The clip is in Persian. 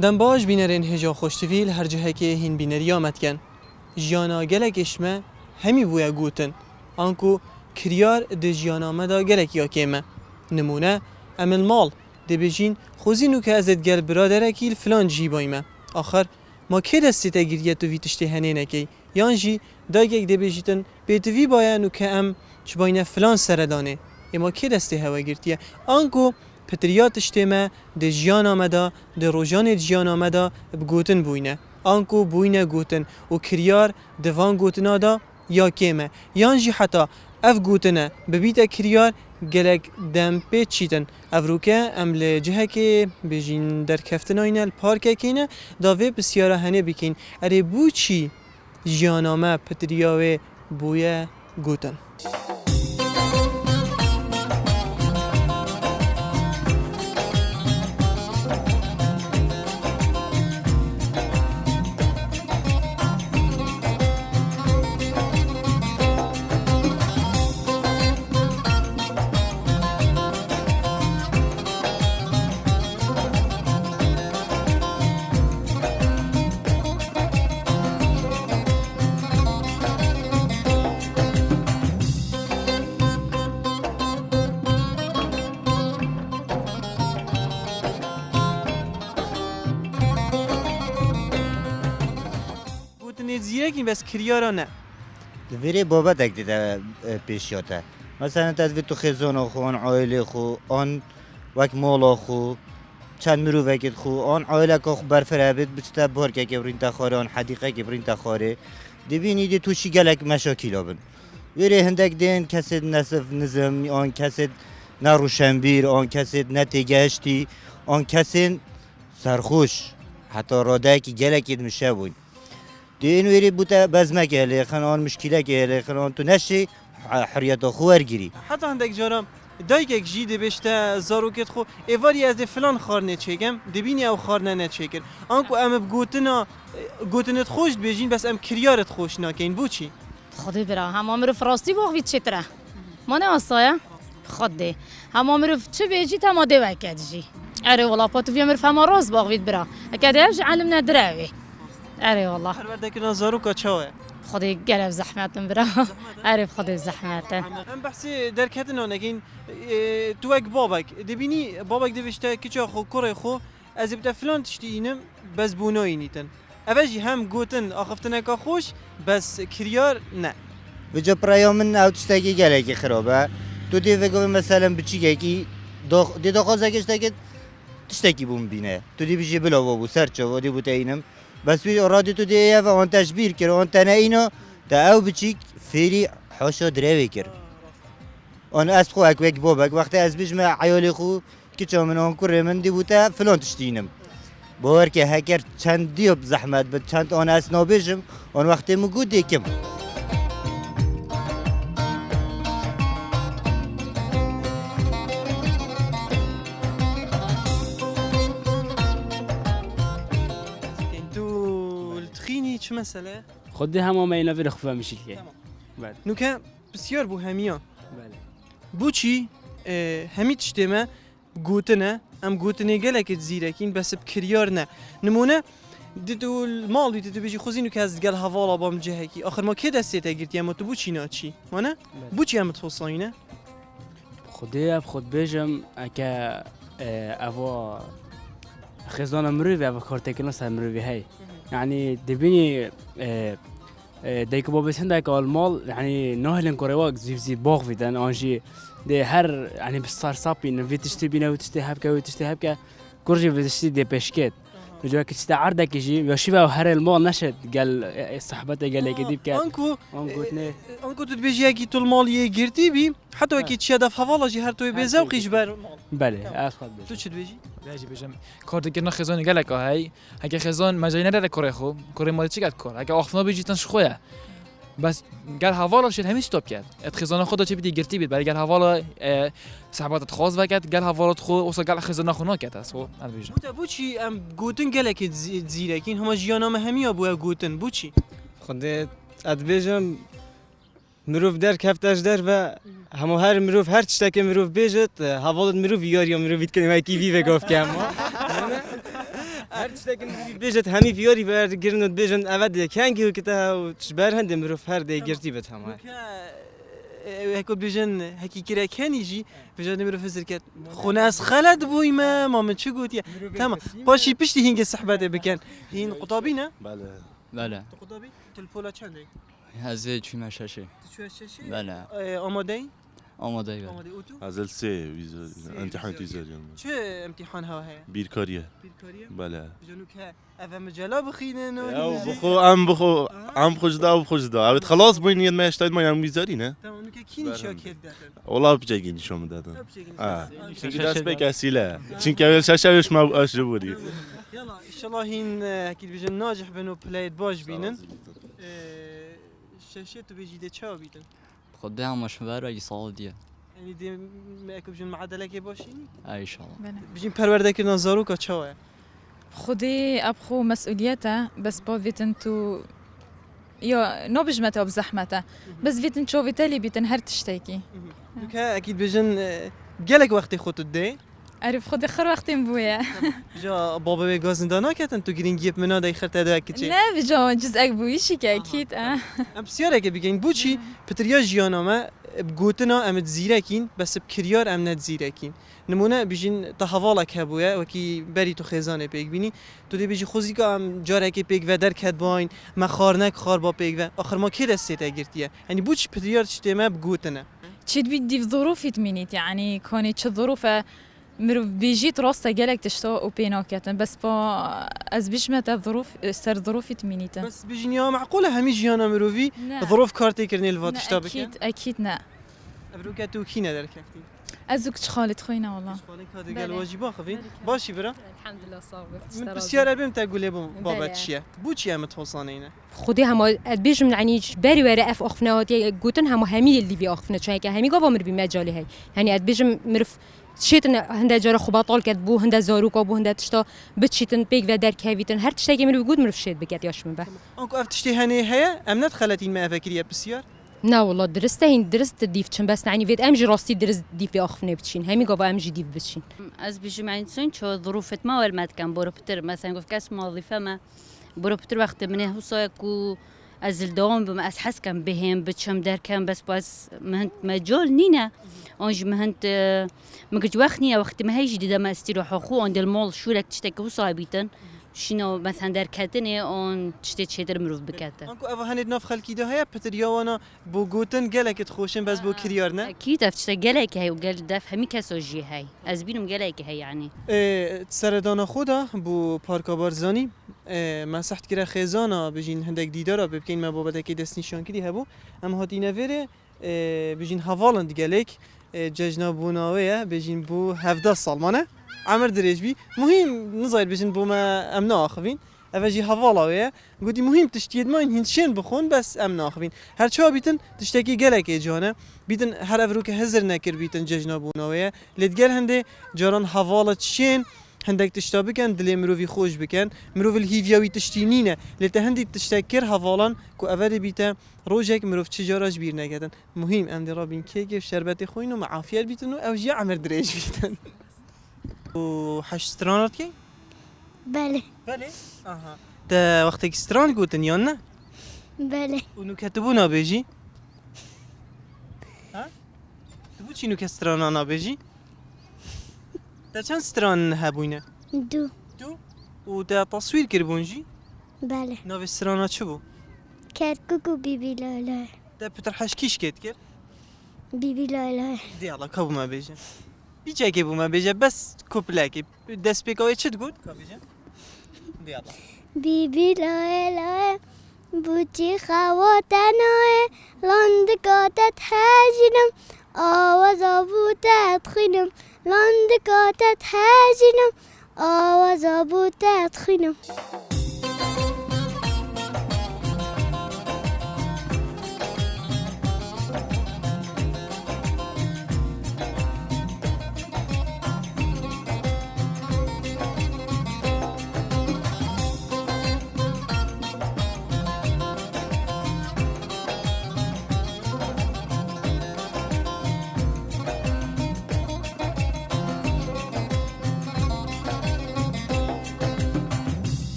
دم باش بینرین هجا خوشتویل هر جهه که هین بینری آمد کن. جیانا گلک اشمه همی بویا گوتن. آنکو کریار ده جیانا مدا گلک یا کیمه. نمونه امل مال ده بجین خوزینو که ازت گل برادره کیل فلان جی بایمه. آخر ما که دستی تگیریه تو ویتشتی هنه نکی. یان جی دایگه ده بجیتن بیتوی باید نو که ام چه باینه فلان سردانه. اما که دستی هوا گرتیه. آنکو پتریات اشتمه ده جیان آمده ده روژان جیان آمده بگوتن بوینه آنکو بوینه گوتن و کریار دوان گوتنا دا یا کیمه یانجی حتی اف گوتنه ببیت کریار گلک دم پیچ چیتن افروکه امل جهه که بجین در کفتن آینه الپارکه کینه داوه بسیاره هنه بکین اره بو چی جیان آمه پتریاوه بویه گوتن زیرکی بس کریارا نه دویره بابا تک دیده پیشیاته مثلا تدوی تو خزان خو آن عائله خو آن وک مالا خو چند مرو وکت خو آن عائله که خو برفره بید بچتا بارکه که برین تخاره آن حدیقه که برین تخاره دبینی دی توشی گلک مشاکل آبن ویره هندک دین کسی نصف نظم آن کسی نروشنبیر آن کسی نتیگهشتی آن کسی سرخوش حتی راده که گلکید میشه بود دین ویری بوده بزمه که خن آن مشکله که خن آن تو نشی حریت خوار گیری حتی هندک جارم دایک جیده بشته زاروکت خو ایواری از فلان خارنه چگم دبینی او خارنه نچکر آنکو ام گوتنت خوش بجین بس ام کریارت خوش ناکین بو چی خدای برا همه مرو فراستی باقوید چطره ما نه آسایه خدای همه مرو چه بیجی تماده وکد جی اره والا پاتو بیا مرو فما راز باقوید برا اکده هفش علم ندره اره والله هر ورده که نازاروکا چاوه خدای گرف زحمتم برا اره خدای زحمته ام بحثی در کتنا نگین تو اک بابک دبینی بابک دبشته کچا خو کره خو از ابدا فلان تشتی اینم بس بونایی نیتن اوجی هم گوتن آخفتنه که خوش بس کریار نه وجا پرایا من او تشتاکی گلکی خرابه تو دی وگو مثلا بچی کی دی داخل زکشته که تشتاکی بوم بینه تو دی بچی بلا بابو سرچه و دی بوده اینم بس بی رادی تو دیه و آن تشبیر کرد آن تنه اینا تا او بچیک فری حاشا دروی کرد آن اسب خو اک بابک وقتی از بیش من عیالی خو که چه من آن کره من دی بوده فلان تشتینم باور که هکر چند دیوب زحمت بد چند آن اس نابجم آن وقتی مگو دیکم چه مسئله؟ خودی همه مینا ویر خوبه میشه که بله نوکه بسیار بو همیا بله بو چی همی تشتمه گوتنه ام گوتنه گلکت زیرکین بس بکریار نه نمونه دیدو المال دیدو بيجي خوزینو که از گل حوالا بام جهکی آخر ما که دستی تگیرتی اما تو بو چی نا چی مانه بو چی هم تفصیلینه خودی اب خود بیجم که اوا خزانه مروی اوا کارتکنا سر مروی هی يعني دبيني ديك بابس هندك المال يعني نهلن كوريواك زي باغ فيدان انجي دي هر يعني بصار صابي نفي تشتي بينا وتشتي هبكا كورجي بتشتي دي بشكت جوا كتشتي عردك يجي يشيبه هر المال نشد قال صاحبته قال لي كديب كان انكو تبيجي كي طول المال يجرتي بي حتى وكي تشدا فوالا جي هر توي بزوق يجبر بله اسخد تو چه بيجي باجي بيجم كارد كنا خزان قالك هاي هكا خزان مجاي نداره كوري خو كوري مال چي قد كور هكا اخفنا بيجي تنش خويا بس قال حوالا شد همي ستوب کرد ات خزانه خدا چه بدي گرتی بید برای قال حوالا صحبات خاص وقت قال حوالا خو وصل قال خزانه خو نکرد اسو انا بيجم بو چی ام گوتن گلک زیرکین هما جیانام همی ابو گوتن بو چی خود اد بیجم مروف در کفتش در و همه هر مروف هر چیزی که مروف بیجت حوالت مروف یاری مروف بیت کنیم کی وی گفت که اما هر تشتكي بيجت همي فيوري بار جرنود بيجن أبد كانجي وكتها وتشبار هندي مروف هر دي جرتي بتهم هكو بيجن هكي كرا كان يجي بيجن نمر فزر كات خناس خالد بوي ما من شو قلت يا تمام باشي بيشتي هينج السحبات بكان هين قطابينا بله بله قطابي تلفولا چنده هزه چی مشاشه شو شيء بله آماده آماده بله آماده اوتو هذا سي امتحان ويزا چه امتحان ها هي بيركاريا بیرکاریه بله بجنو که اول مجالا بخینن بخو عم خوش دا وخوش دا عبد خلاص بين يد ما يشتاي ما يعمل ميزاري نه تمام که کینی چا کد دادن والله بجاي شو مدادن اه شو داس بك اسئله چون اول شاشه ما اش بودي يلا ان شاء الله هين اكيد بيجن ناجح بنو بلايد باش بينن شاشه تو بيجي ده چا بيتن خود ده همش برای سعودیه يعني دي ما اكو بيجن معدله که باشین ان شاء الله بيجن پرورده کردن زاروکا چاوه خدي أبخو مسؤوليته بس بوفيتن تو يا نوبجمته بزحمته بس فيتن شو فيتالي بيتن هر تشتكي که اكيد بيجن جالك وقت خود ده أعرف خدي خر وقت بويا جا بابا به گازندانا کتن تو گرین گیپ منا دای خرت ده کچه لا بجا جزء بويشي أكيد ام بسیاره که بگین بوچی پتریا جیانامه بگوتنا امت زیرکین بس بکریار ام نت زیرکین نمونه بیجین تحوالک هبویه وکی بری تو خزانه پیک بینی تو دی بیجی خوزی که ام جاره که پیک و در کد باین مخارنک خار با پیک و آخر ما کی دسته گرتیه یعنی بوچ پتریا چتمه بگوتنا تشد بدي في ظروف تمينيت يعني كوني تشد ظروف مرو بيجيت راستا جالك تشتو وبيناكتن بس با از بيش متى ظروف سر ظروف تمينيت بس بیجین یا معقوله همی جیانا مروی ظروف کارتی کرنی الوات اشتابه أكيد نا ابرو که تو کی ندار کفتی أزوك تخالد خوينا والله خالك هذا قال واجبا خفين باشي برا الحمد لله من صابر بسيارة بهم تقول بوم بابا بله. تشيا بوچيا متوصانينا خودی هم بیشم يعني بری وره اف اخفنا هاتی گوتن هم همی اللي بي اخفنا چون که همی گاوا مر بی مجالی هی يعني بیشم مرف شیتن هنده جار خوبا طال کد بو هنده زاروکا بو هنده تشتا بتشیتن پیک و در کویتن هر تشتی که مر بگود مرف شید بکت یاش من به انكو افتشتي هني هي ام ندخلتين ما فكريه بسيار نه والله درسته هین درست دیف چن بس يعني فيت امجي راستي درس دیف اخفنا بتشین همی گاوا امجي دیف بتشین از بیشتر من سن شو ظروفت ما ولمت کم برو بتر مثلا گفت کس موظفه ما برو بتر وقت منه حساكو از الدوام بما از حس کم بهم بتشم در کم بس مهنت مجال نينا اونج مهنت مقد وقتني وقت ما هيجي دا ما استراحه خو عند المول شو لك تشتكي وصايبيتن شنو مثلا در كاتني اون تشتي تشدر مروف بكاته انكو اف هني ناف خلكي ده هي بتريا وانا بو غوتن قالك تخوشن بس بو كريارنا اكيد افتشتي قالك هي وقال داف همي كاسوجي هي از بينهم قالك هي يعني سردانا خودا بو پارکا بارزانی ما سحت کرا خزانا بجین هندک دیدارا ببکین ما بابت کی دست نشان کردی هبو ام هاتی نوره بجین حوالند گلک ججنا بوناویه بجین بو 17 سال مانه عمر دريجبي مهم نظير بجن بوما امنا اخفين افجي حوالا ويا قلتي مهم تشتيد ما هنشين بخون بس امنا اخفين هر شو بيتن تشتكي قالك جانا بيتن هر افروك هزر نكر بيتن ججنا بونا ويا لتقال هندي جاران حوالا تشين هندك تشتابك كان دلي مروفي خوش بكن مروف الهيفياوي تشتينينا لتهندي تشتكر حوالا كو افري بيتا روجك مروف تجارج بير نكدن مهم ام دي رابين كيك شربتي خوينو مع عافيه بيتن او جي عمر دريج بيتن وحش سترانات كي؟ بله بله اها تا وقتك ستران قوتن يانا؟ بله ونو كتبونا بيجي؟ ها؟ تبو چي نو كسترانا بيجي؟ تا چند ستران هبوينه؟ دو و تا تصوير كربونجي؟ بله ناوي سترانا چه بو؟ کرکک و بیبی لالا تا پتر حش كيش كيت كر؟ بیبی لالا دي الله كابو ما بيجي بيجي كابو ما بيجي بس كوبلاكي دست بيكاوي چه تقول؟ كابيجي دي الله بیبی لالا بوچی خواتنای لندکاتت هجنم آواز بوتت خینم لندکاتت هجنم آواز بوتت خینم